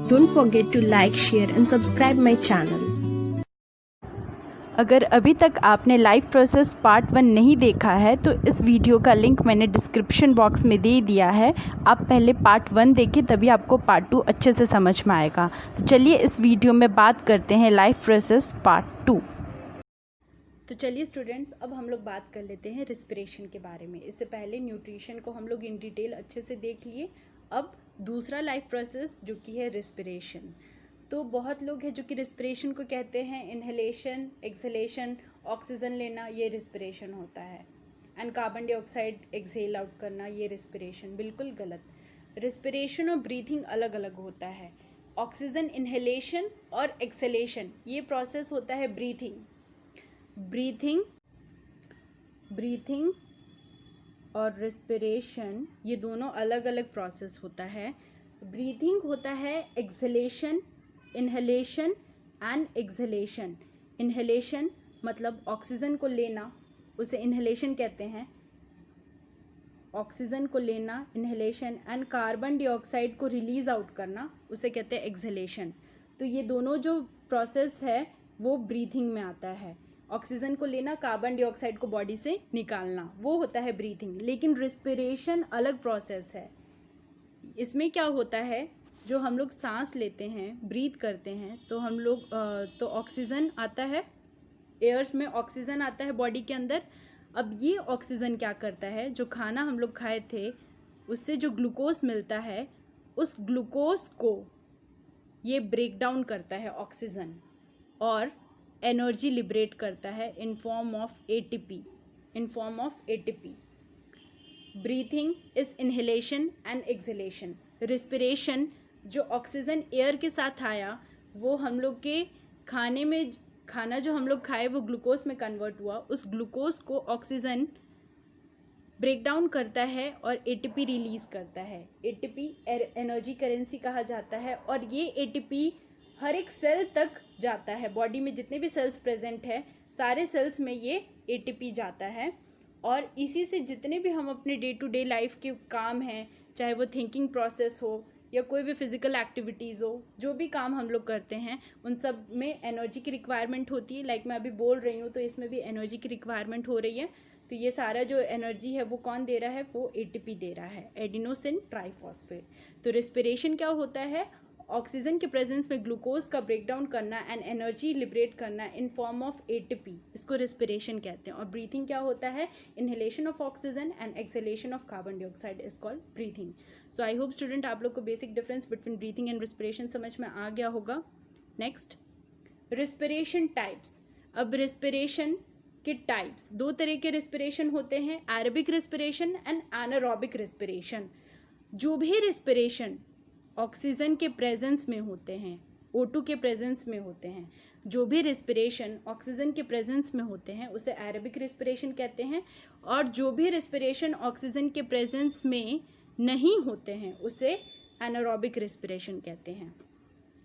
Don't forget to like, share and subscribe my channel. अगर अभी तक आपने लाइफ प्रोसेस पार्ट 1 नहीं देखा है तो इस वीडियो का लिंक मैंने डिस्क्रिप्शन बॉक्स में दे दिया है। आप पहले पार्ट 1 देखें, तभी आपको पार्ट 2 अच्छे से समझ में आएगा। तो चलिए इस वीडियो में बात करते हैं लाइफ प्रोसेस पार्ट 2। तो चलिए स्टूडेंट्स, अब हम लोग बात कर लेते हैं रिस्पिरेशन के बारे में। इससे पहले न्यूट्रिशन को हम लोग इन डिटेल अच्छे से देख लिए। अब दूसरा लाइफ प्रोसेस जो कि है रिस्पिरेशन। तो बहुत लोग हैं जो कि रिस्पिरेशन को कहते हैं इनहेलेशन, एक्सहेलेशन, ऑक्सीजन लेना, ये रिस्पिरेशन होता है। And carbon dioxide exhale out करना, ये रिस्पिरेशन। बिल्कुल गलत। रिस्पिरेशन और ब्रीथिंग अलग अलग होता है। ऑक्सीजन इनहेलेशन और एक्सहेलेशन ये प्रोसेस होता है ब्रीथिंग और रिस्पिरेशन, ये दोनों अलग अलग प्रोसेस होता है। ब्रीथिंग होता है exhalation, inhalation and exhalation. Inhalation मतलब ऑक्सीजन को लेना, उसे इनहेलेशन कहते हैं। ऑक्सीजन को लेना इनहेलेशन, एंड कार्बन डाइऑक्साइड को रिलीज आउट करना, उसे कहते हैं एक्सहेलेशन। तो ये दोनों जो प्रोसेस है वो ब्रीथिंग में आता है। ऑक्सीजन को लेना, कार्बन डाइऑक्साइड को बॉडी से निकालना, वो होता है ब्रीथिंग। लेकिन रिस्पिरेशन अलग प्रोसेस है। इसमें क्या होता है, जो हम लोग सांस लेते हैं, ब्रीथ करते हैं, तो हम लोग तो ऑक्सीजन आता है, एयर में ऑक्सीजन आता है बॉडी के अंदर। अब ये ऑक्सीजन क्या करता है, जो खाना हम लोग खाए थे उससे जो ग्लूकोज मिलता है, उस ग्लूकोज को ये ब्रेक डाउन करता है ऑक्सीजन, और एनर्जी लिबरेट करता है in form of ATP. Breathing is inhalation and exhalation. Respiration, जो ऑक्सीजन एयर के साथ आया, वो हम लोग के खाना जो हम लोग खाए वो ग्लूकोज में कन्वर्ट हुआ। उस ग्लूकोज को ऑक्सीजन ब्रेक डाउन करता है और एटीपी रिलीज करता है। एटीपी एनर्जी करेंसी कहा जाता है, और ये एटीपी हर एक सेल तक जाता है। बॉडी में जितने भी सेल्स प्रेजेंट है, सारे सेल्स में ये एटीपी जाता है, और इसी से जितने भी हम अपने डे टू डे लाइफ के काम हैं, चाहे वो थिंकिंग प्रोसेस हो या कोई भी फिजिकल एक्टिविटीज़ हो, जो भी काम हम लोग करते हैं, उन सब में एनर्जी की रिक्वायरमेंट होती है। लाइक मैं अभी बोल रही हूँ तो इसमें भी एनर्जी की रिक्वायरमेंट हो रही है। तो ये सारा जो एनर्जी है वो कौन दे रहा है, वो एटीपी दे रहा है, एडिनोसिन ट्राइफॉस्फेट। तो रिस्पिरेशन क्या होता है, ऑक्सीजन के प्रेजेंस में ग्लूकोज का ब्रेक डाउन करना एंड एनर्जी लिबरेट करना इन फॉर्म ऑफ एटीपी, इसको रिस्पिरेशन कहते हैं। और ब्रीथिंग क्या होता है, inhalation of oxygen and exhalation of carbon dioxide is called breathing. So I hope student आप लोग को basic difference between breathing and respiration समझ में आ गया होगा। Next, respiration types. अब रिस्पिरेशन के टाइप्स, दो तरह के रिस्पिरेशन होते हैं, aerobic respiration and anaerobic respiration. जो भी रिस्पिरेशन ऑक्सीजन के प्रेजेंस में होते हैं, O2 के प्रेजेंस में होते हैं, जो भी रिस्पिरेशन ऑक्सीजन के प्रेजेंस में होते हैं उसे एरोबिक रिस्पिरेशन कहते हैं। और जो भी रिस्पिरेशन ऑक्सीजन के प्रेजेंस में नहीं होते हैं उसे एनारोबिक रिस्पिरेशन कहते हैं।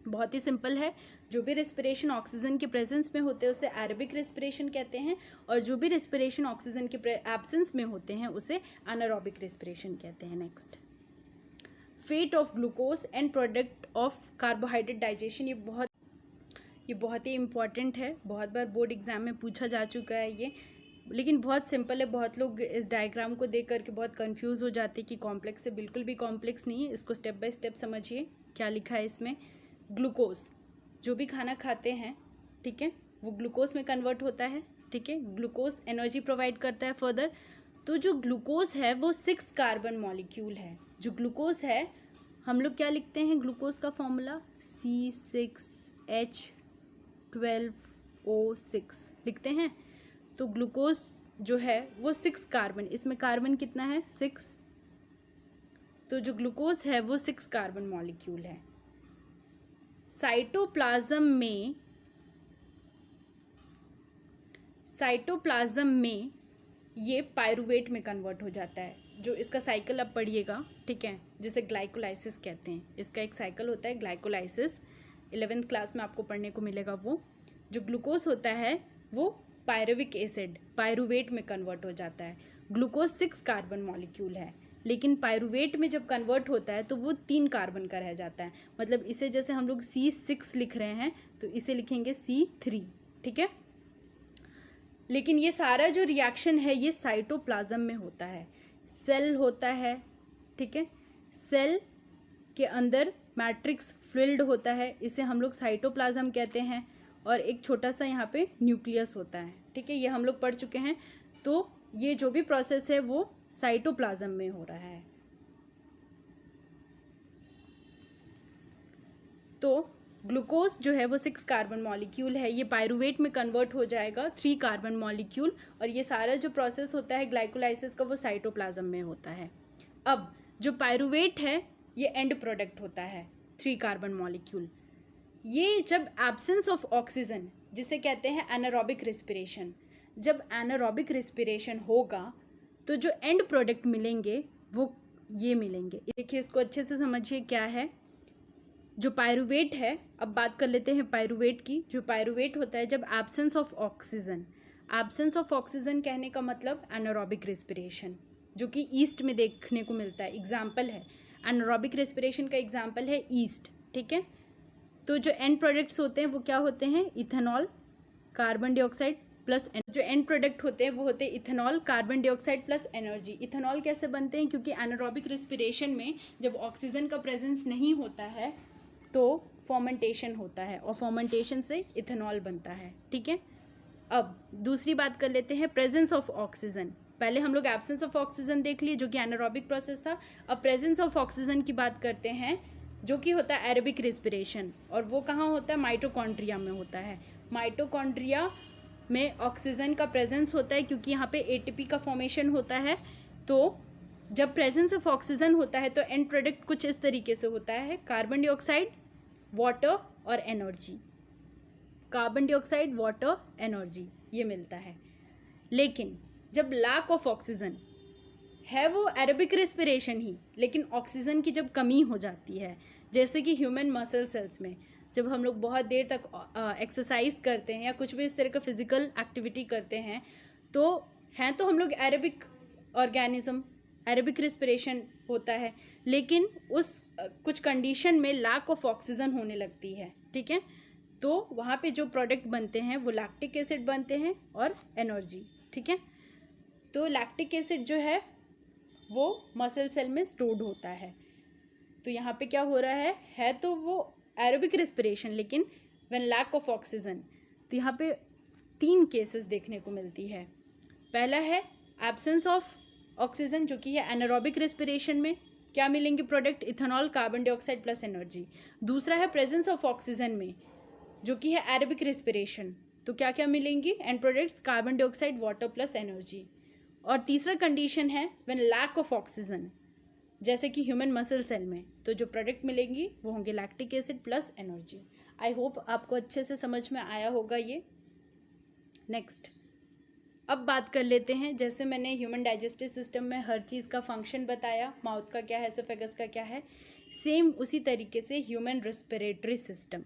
बहुत ही सिंपल है, जो भी रिस्पिरेशन ऑक्सीजन के प्रेजेंस में होते हैं उसे एरोबिक रिस्पिरेशन कहते हैं, और जो भी रिस्पिरेशन ऑक्सीजन के एब्सेंस में होते हैं उसे एनारोबिक रिस्पिरेशन कहते हैं। Next, fate of glucose end product of carbohydrate digestion. ये बहुत ही इंपॉर्टेंट है, बहुत बार बोर्ड एग्जाम में पूछा जा चुका है ये, लेकिन बहुत सिंपल है। बहुत लोग इस डायग्राम को देख करके बहुत कंफ्यूज हो जाते हैं कि कॉम्प्लेक्स है। बिल्कुल भी कॉम्प्लेक्स नहीं है, इसको स्टेप बाय स्टेप समझिए। क्या लिखा है इसमें, ग्लूकोज, जो भी खाना खाते हैं, ठीक है, वो ग्लूकोज में कन्वर्ट होता है, ठीक है। ग्लूकोज एनर्जी प्रोवाइड करता है फर्दर। तो जो ग्लूकोज है वो 6 कार्बन मॉलिक्यूल है। जो ग्लूकोज है, हम लोग क्या लिखते हैं, ग्लूकोज का फॉर्मूला C6H12O6 लिखते हैं। तो ग्लूकोज जो है वो 6 कार्बन, इसमें कार्बन कितना है, 6। तो जो ग्लूकोज है वो 6 कार्बन मॉलिक्यूल है। साइटोप्लाज्म में ये पायरुवेट में कन्वर्ट हो जाता है। जो इसका साइकिल आप पढ़िएगा, ठीक है, जिसे ग्लाइकोलाइसिस कहते हैं। इसका एक साइकिल होता है ग्लाइकोलाइसिस, 11th क्लास में आपको पढ़ने को मिलेगा। वो जो ग्लूकोज होता है वो पायरुविक एसिड, पायरुवेट में कन्वर्ट हो जाता है। ग्लूकोज 6 कार्बन मॉलिक्यूल है। लेकिन पायरुवेट में जब कन्वर्ट होता है तो वो 3 कार्बन का रह जाता है। मतलब इसे जैसे हम लोग C6 लिख रहे हैं तो इसे लिखेंगे C3, ठीक है। लेकिन ये सारा जो रिएक्शन है ये साइटोप्लाज्म में होता है, सेल होता है, ठीक है। सेल के अंदर मैट्रिक्स फिल्ड होता है, इसे हम लोग साइटोप्लाज्म कहते हैं, और एक छोटा सा यहाँ पे न्यूक्लियस होता है, ठीक है। ये हम लोग पढ़ चुके हैं। तो ये जो भी प्रोसेस है वो साइटोप्लाज्म में हो रहा है। तो ग्लूकोज जो है वो 6 कार्बन मॉलिक्यूल है, ये पायरुवेट में कन्वर्ट हो जाएगा 3 कार्बन मॉलिक्यूल, और ये सारा जो प्रोसेस होता है ग्लाइकोलाइसिस का वो साइटोप्लाज्म में होता है। अब जो पायरुवेट है ये एंड प्रोडक्ट होता है 3 कार्बन मॉलिक्यूल। ये जब एब्सेंस ऑफ ऑक्सीजन, जिसे कहते हैं एनारोबिक रेस्पिरेशन, जब एनारोबिक रेस्पिरेशन होगा तो जो एंड प्रोडक्ट मिलेंगे वो ये मिलेंगे। देखिए इसको अच्छे से समझिए क्या है जो पायरुवेट है। अब बात कर लेते हैं पायरुवेट की। जो पायरुवेट होता है जब absence of oxygen, absence of oxygen कहने का मतलब एनारोबिक रेस्पिरेशन, जो कि ईस्ट में देखने को मिलता है। एग्जाम्पल है एनारोबिक रेस्पिरेशन का, एग्जाम्पल है ईस्ट, ठीक है। तो जो एंड प्रोडक्ट्स होते हैं वो क्या होते हैं, इथेनॉल, कार्बन डाइऑक्साइड प्लस, जो एंड प्रोडक्ट होते हैं वो होते हैं ethanol, carbon dioxide plus energy. Ethanol कैसे बनते हैं, क्योंकि एनारोबिक रेस्पिरेशन में जब ऑक्सीजन का प्रेजेंस नहीं होता है तो फर्मेंटेशन होता है, और फर्मेंटेशन से इथेनॉल बनता है, ठीक है। अब दूसरी बात कर लेते हैं प्रेजेंस ऑफ ऑक्सीजन। पहले हम लोग एब्सेंस ऑफ ऑक्सीजन देख लिए जो कि एनारोबिक प्रोसेस था। अब प्रेजेंस ऑफ ऑक्सीजन की बात करते हैं जो कि होता है एरोबिक रेस्पिरेशन, और वो कहाँ होता है, माइटोकॉन्ड्रिया में होता है। माइटोकॉन्ड्रिया में ऑक्सीजन का प्रेजेंस होता है क्योंकि यहाँ पे एटीपी का फॉर्मेशन होता है। तो जब प्रेजेंस ऑफ ऑक्सीजन होता है तो एंड प्रोडक्ट कुछ इस तरीके से होता है, कार्बन डाइऑक्साइड, वाटर और energy. Carbon dioxide, water, energy ये मिलता है। लेकिन जब लैक ऑफ ऑक्सीजन है वो एरोबिक रेस्पिरेशन ही, लेकिन ऑक्सीजन की जब कमी हो जाती है, जैसे कि ह्यूमन मसल सेल्स में जब हम लोग बहुत देर तक एक्सरसाइज करते हैं या कुछ भी इस तरह का फिजिकल एक्टिविटी करते हैं तो हम लोग एरोबिक ऑर्गेनिज्म, एरोबिक रेस्पिरेशन होता है, लेकिन उस कुछ कंडीशन में लैक ऑफ ऑक्सीजन होने लगती है, ठीक है। तो वहाँ पे जो प्रोडक्ट बनते हैं वो लैक्टिक एसिड बनते हैं और एनर्जी, ठीक है। तो लैक्टिक एसिड जो है वो मसल सेल में स्टोर्ड होता है। तो यहाँ पे क्या हो रहा है तो वो एरोबिक रेस्पिरेशन, लेकिन व्हेन लैक ऑफ ऑक्सीजन। तो यहाँ पे 3 केसेस देखने को मिलती है। पहला है एब्सेंस ऑफ ऑक्सीजन जो कि है एनारोबिक रेस्पिरेशन में, क्या मिलेंगे product, ethanol, carbon dioxide plus energy. दूसरा है प्रेजेंस ऑफ ऑक्सीजन में जो कि है एरोबिक रेस्पिरेशन, तो क्या क्या मिलेंगी and products, carbon dioxide, water plus energy. और तीसरा कंडीशन है व्हेन लैक ऑफ ऑक्सीजन, जैसे कि ह्यूमन मसल सेल में, तो जो प्रोडक्ट मिलेंगी वो होंगे lactic acid plus energy. I hope आपको अच्छे से समझ में आया होगा ये। नेक्स्ट अब बात कर लेते हैं, जैसे मैंने ह्यूमन डाइजेस्टिव सिस्टम में हर चीज़ का फंक्शन बताया, माउथ का क्या है, एसोफेगस का क्या है, सेम उसी तरीके से ह्यूमन रेस्पिरेटरी सिस्टम,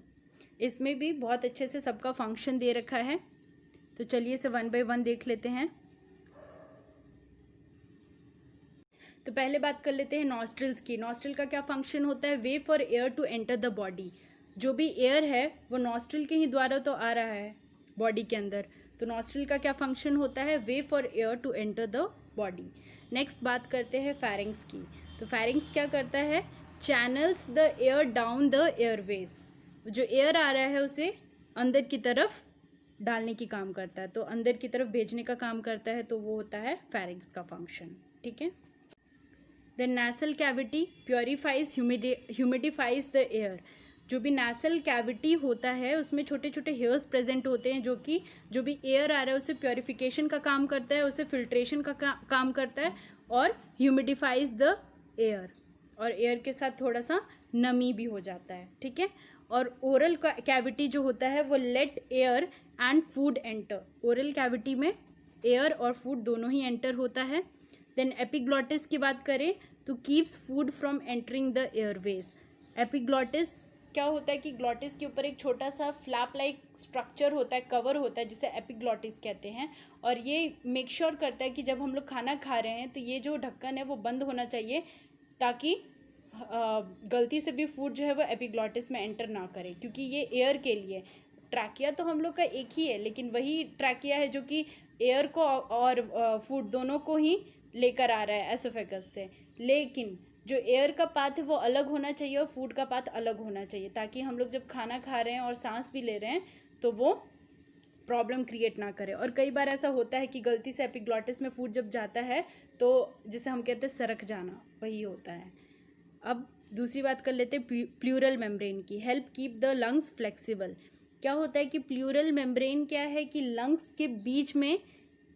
इसमें भी बहुत अच्छे से सबका फंक्शन दे रखा है। तो चलिए इसे 1 बाय 1 देख लेते हैं। तो पहले बात कर लेते हैं नॉस्ट्रिल्स की। नॉस्ट्रिल का क्या फंक्शन होता है, way for air to enter the body. जो भी एयर है वो नॉस्ट्रिल के ही द्वारा तो आ रहा है बॉडी के अंदर, तो नॉस्ट्रिल का क्या फंक्शन होता है, way for air to enter the body. Next बात करते हैं फेरिंग्स की। तो फेरिंग्स क्या करता है, channels the air down the Airways. जो एयर आ रहा है उसे अंदर की तरफ डालने की काम करता है, तो अंदर की तरफ भेजने का काम करता है, तो वो होता है फेरिंग्स का फंक्शन, ठीक है। Then nasal cavity purifies humidifies the air. जो भी नेसल कैविटी होता है उसमें छोटे छोटे हेयर्स प्रेजेंट होते हैं जो कि जो भी एयर आ रहा है उसे प्योरीफिकेशन का काम करता है, उसे फिल्ट्रेशन का काम करता है और ह्यूमिडिफाइज द एयर, और एयर के साथ थोड़ा सा नमी भी हो जाता है, ठीक है। और ओरल कैविटी जो होता है वो let air and food enter. Oral cavity में एयर और फूड दोनों ही एंटर होता है। देन एपिग्लॉटिस की बात करें तो keeps food from entering the Airways. Epiglottis क्या होता है कि ग्लॉटिस के ऊपर एक छोटा सा फ्लैप लाइक स्ट्रक्चर होता है, कवर होता है, जिसे एपिग्लॉटिस कहते हैं। और ये मेक श्योर करता है कि जब हम लोग खाना खा रहे हैं तो ये जो ढक्कन है वो बंद होना चाहिए, ताकि गलती से भी फूड जो है वो एपिग्लॉटिस में एंटर ना करे, क्योंकि ये एयर के लिए। ट्रैकिया तो हम लोग का एक ही है, लेकिन वही ट्रैकिया है जो कि एयर को और फूड दोनों को ही लेकर आ रहा है एसोफेगस से। लेकिन जो एयर का पाथ है वो अलग होना चाहिए और फूड का पाथ अलग होना चाहिए, ताकि हम लोग जब खाना खा रहे हैं और सांस भी ले रहे हैं तो वो प्रॉब्लम क्रिएट ना करे। और कई बार ऐसा होता है कि गलती से एपिग्लॉटिस में फूड जब जाता है तो जिसे हम कहते हैं सरक जाना, वही होता है। अब दूसरी बात कर लेते हैं प्लूरल मेम्ब्रेन की। Help keep the lungs flexible. क्या होता है कि प्लूरल मेम्ब्रेन क्या है कि लंग्स के बीच में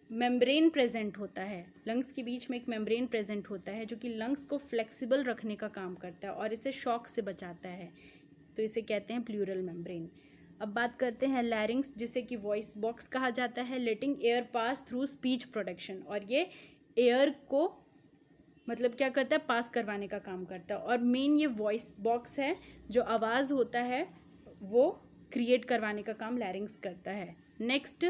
मेम्ब्रेन प्रेजेंट होता है। लंग्स के बीच में एक मेम्ब्रेन प्रेजेंट होता है जो कि लंग्स को फ्लेक्सिबल रखने का काम करता है और इसे शॉक से बचाता है, तो इसे कहते हैं प्लूरल मेम्ब्रेन। अब बात करते हैं लैरिंग्स, जिसे कि वॉइस बॉक्स कहा जाता है। Letting air pass through speech production, और ये एयर को मतलब क्या करता है, पास करवाने का काम करता है। और मेन ये वॉइस बॉक्स है, जो आवाज़ होता है वो क्रिएट करवाने का काम लैरिंग्स करता है। Next,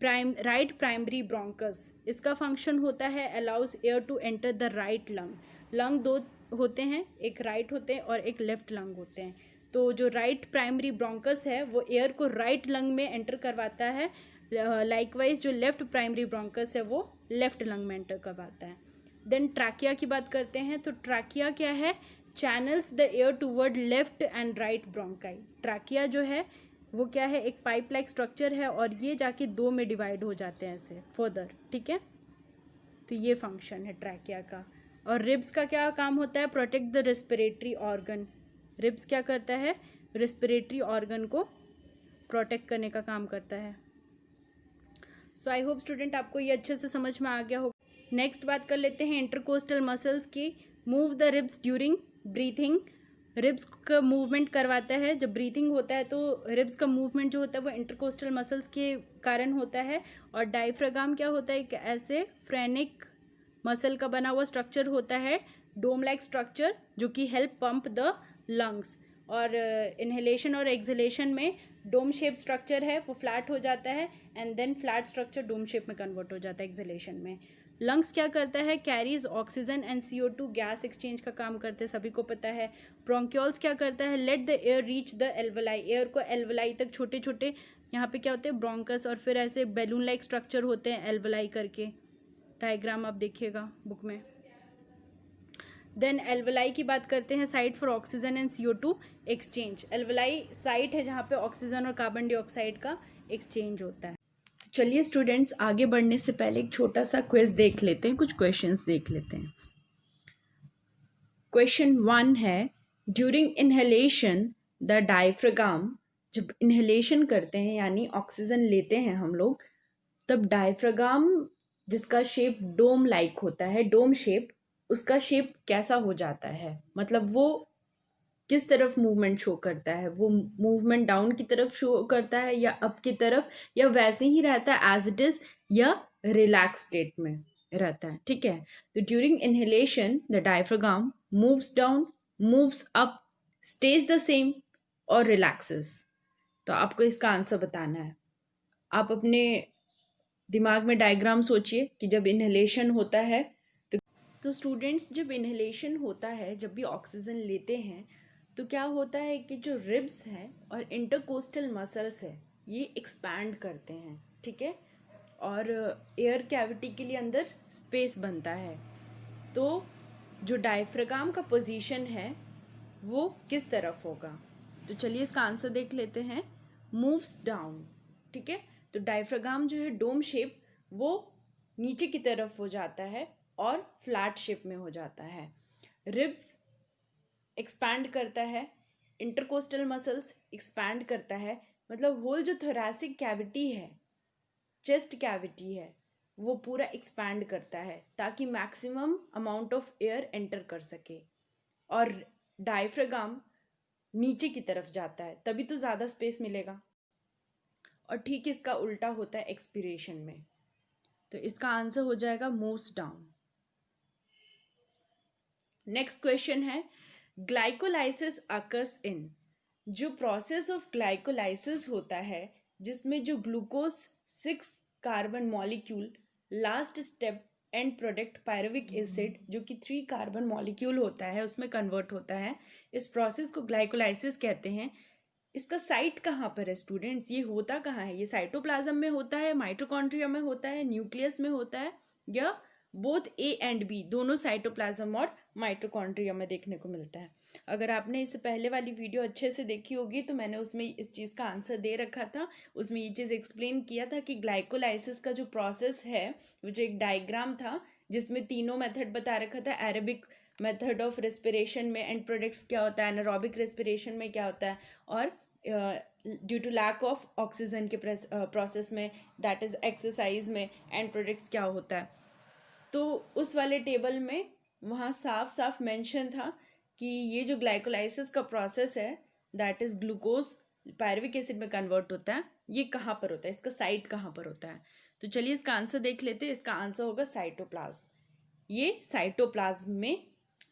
right primary bronchus. इसका फंक्शन होता है allows air to enter the right lung. Lung दो होते हैं, एक राइट होते हैं और एक लेफ्ट लंग होते हैं। तो जो राइट प्राइमरी ब्रोंकस है वो एयर को राइट लंग में एंटर करवाता है। लाइकवाइज जो लेफ्ट प्राइमरी ब्रोंकस है वो लेफ्ट लंग में एंटर करवाता है। देन ट्रैकिया की बात करते हैं, तो ट्रैकिया क्या है, channels the air toward left and right bronchi. Trachea जो है वो क्या है, एक पाइप लाइक स्ट्रक्चर है और ये जाके दो में डिवाइड हो जाते हैं ऐसे फर्दर, ठीक है। तो ये फंक्शन है ट्रैकिया का। और रिब्स का क्या काम होता है, protect the respiratory organ. Ribs क्या करता है, रेस्पिरेटरी ऑर्गन को प्रोटेक्ट करने का काम करता है। सो आई होप स्टूडेंट आपको ये अच्छे से समझ में आ गया हो। नेक्स्ट बात कर लेते हैं इंटरकोस्टल मसल्स की। Move the ribs during breathing. Ribs का मूवमेंट करवाता है, जब ब्रीथिंग होता है तो रिब्स का मूवमेंट जो होता है वो इंटरकोस्टल मसल्स के कारण होता है। और डायफ्रागाम क्या होता है, एक ऐसे फ्रेनिक मसल का बना हुआ स्ट्रक्चर होता है, डोम लाइक स्ट्रक्चर, जो कि हेल्प पंप द लंग्स। और इनहेलेशन और एक्सहेलेशन में डोम शेप स्ट्रक्चर है वो फ्लैट हो जाता है, and then flat structure dome shape में कन्वर्ट हो जाता है एक्सहेलेशन में। लंग्स क्या करता है, carries oxygen and CO2 gas exchange का काम करते हैं, सभी को पता है। ब्रोंक्यूल्स क्या करता है, let the air reach the alveoli. Air को एल्वलाई तक, छोटे छोटे यहाँ पे क्या होते हैं ब्रोंकस, और फिर ऐसे बैलून लाइक स्ट्रक्चर होते हैं एल्वलाई करके। डायग्राम आप देखिएगा बुक में। देन एल्वलाई की बात करते हैं, site for oxygen and CO2 exchange. Alveoli site है जहाँ पे ऑक्सीजन और कार्बन डाइऑक्साइड का एक्सचेंज होता है। तो चलिए स्टूडेंट्स, आगे बढ़ने से पहले एक छोटा सा क्विज देख लेते हैं, कुछ क्वेश्चंस देख लेते हैं। क्वेश्चन 1 है, ड्यूरिंग इनहेलेशन द डायफ्रागाम। जब इनहेलेशन करते हैं यानी ऑक्सीजन लेते हैं हम लोग, तब डायफ्रागाम जिसका शेप डोम लाइक होता है, डोम शेप, उसका शेप कैसा हो जाता है, मतलब वो किस तरफ मूवमेंट शो करता है, वो मूवमेंट डाउन की तरफ शो करता है या अप की तरफ, या वैसे ही रहता है एज इट इज, या रिलैक्स स्टेट में रहता है, ठीक है। तो during inhalation the diaphragm moves down, moves up, stays the same और रिलैक्सेस। तो आपको इसका आंसर बताना है। आप अपने दिमाग में डायग्राम सोचिए कि जब इनहेलेशन होता है तो स्टूडेंट्स, जब इनहेलेशन होता है, जब भी ऑक्सीजन लेते हैं, तो क्या होता है कि जो रिब्स हैं और इंटरकोस्टल मसल्स है ये एक्सपैंड करते हैं, ठीक है। और एयर कैविटी के लिए अंदर स्पेस बनता है। तो जो डायफ्रागाम का पोजीशन है वो किस तरफ होगा, तो चलिए इसका आंसर देख लेते हैं। मूव्स डाउन, ठीक है। तो डायफ्रागाम जो है डोम शेप, वो नीचे की तरफ हो जाता है और फ्लैट शेप में हो जाता है। रिब्स एक्सपैंड करता है, इंटरकोस्टल मसल्स एक्सपैंड करता है, मतलब होल जो थोरैसिक कैविटी है, चेस्ट कैविटी है, वो पूरा एक्सपैंड करता है ताकि maximum amount of air enter कर सके। और डायफ्रागाम नीचे की तरफ जाता है, तभी तो ज़्यादा स्पेस मिलेगा। और ठीक इसका उल्टा होता है एक्सपीरेशन में। तो इसका आंसर हो जाएगा मूव्स डाउन। नेक्स्ट क्वेश्चन है, ग्लाइकोलाइसिस अकर्स इन। जो प्रोसेस ऑफ ग्लाइकोलाइसिस होता है, जिसमें जो glucose 6 carbon molecule last step and product pyruvic acid जो कि 3 कार्बन मॉलिक्यूल होता है उसमें कन्वर्ट होता है, इस प्रोसेस को ग्लाइकोलाइसिस कहते हैं। इसका साइट कहाँ पर है स्टूडेंट्स? ये होता कहाँ है? ये साइटोप्लाज्म में होता है, माइटोकॉन्ड्रिया में होता है, न्यूक्लियस में होता है, या बोथ ए एंड बी दोनों साइटोप्लाज्म और माइटोकॉन्ड्रिया में देखने को मिलता है। अगर आपने इससे पहले वाली वीडियो अच्छे से देखी होगी तो मैंने उसमें इस चीज़ का आंसर दे रखा था, उसमें ये चीज़ एक्सप्लेन किया था कि ग्लाइकोलाइसिस का जो प्रोसेस है वो जो एक डायग्राम था जिसमें तीनों मेथड बता रखा था। एरोबिक मेथड ऑफ रेस्पिरेशन में एंड प्रोडक्ट्स क्या होता है, एनारोबिक रेस्पिरेशन में क्या होता है, और due to lack of oxygen के प्रोसेस में, दैट इज एक्सरसाइज में, एंड प्रोडक्ट्स क्या होता है। तो उस वाले टेबल में वहाँ साफ साफ मेंशन था कि ये जो ग्लाइकोलाइसिस का प्रोसेस है that is glucose pyruvic acid में कन्वर्ट होता है, ये कहाँ पर होता है, इसका साइट कहाँ पर होता है। तो चलिए इसका आंसर देख लेते हैं। इसका आंसर होगा साइटोप्लाज्म। ये साइटोप्लाज्म में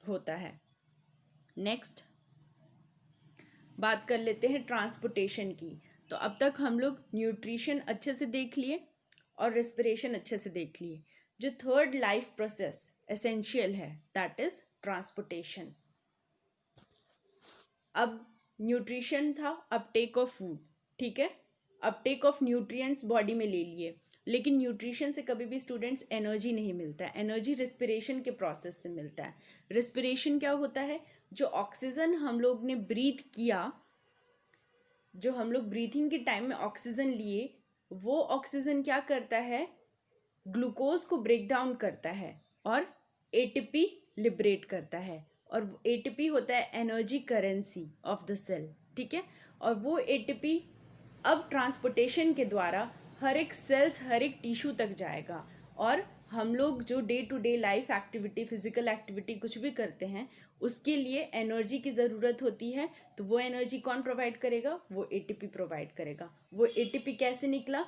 होता है। नेक्स्ट बात कर लेते हैं ट्रांसपोर्टेशन की। तो अब तक हम लोग न्यूट्रिशन अच्छे से देख लिए और रेस्पिरेशन अच्छे से देख लिए। जो थर्ड लाइफ प्रोसेस एसेंशियल है दैट इज ट्रांसपोर्टेशन। अब न्यूट्रिशन था अपटेक ऑफ फूड, ठीक है, अपटेक ऑफ न्यूट्रिएंट्स बॉडी में ले लिए, लेकिन न्यूट्रिशन से कभी भी स्टूडेंट्स एनर्जी नहीं मिलता है। एनर्जी रेस्पिरेशन के प्रोसेस से मिलता है। रेस्पिरेशन क्या होता है? जो ऑक्सीजन हम लोग ने ब्रीथ किया, जो हम लोग ब्रीथिंग के टाइम में ऑक्सीजन लिए, वो ऑक्सीजन क्या करता है? ग्लूकोज को ब्रेक डाउन करता है और एटीपी लिबरेट करता है, और एटीपी होता है energy currency of the cell, ठीक है। और वो एटीपी अब ट्रांसपोर्टेशन के द्वारा हर एक सेल्स, हर एक टिश्यू तक जाएगा, और हम लोग जो day to day life activity, physical activity कुछ भी करते हैं उसके लिए एनर्जी की ज़रूरत होती है। तो वो एनर्जी कौन प्रोवाइड करेगा? वो एटीपी प्रोवाइड करेगा। वो एटीपी कैसे निकला?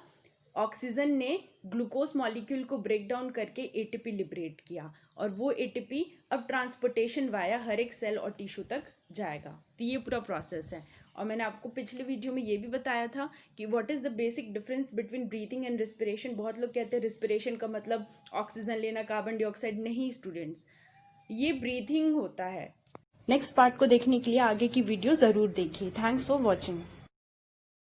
ऑक्सीजन ने ग्लूकोज मॉलिक्यूल को ब्रेक डाउन करके एटीपी लिबरेट किया, और वो एटीपी अब ट्रांसपोर्टेशन वाया हर एक सेल और टिश्यू तक जाएगा। तो ये पूरा प्रोसेस है। और मैंने आपको पिछले वीडियो में ये भी बताया था कि what is the basic difference between breathing and respiration. बहुत लोग कहते हैं रिस्पिरेशन का मतलब ऑक्सीजन लेना, कार्बन डाइऑक्साइड। नहीं स्टूडेंट्स, ये ब्रीथिंग होता है। नेक्स्ट पार्ट को देखने के लिए आगे की वीडियो ज़रूर देखिए। Thanks for watching.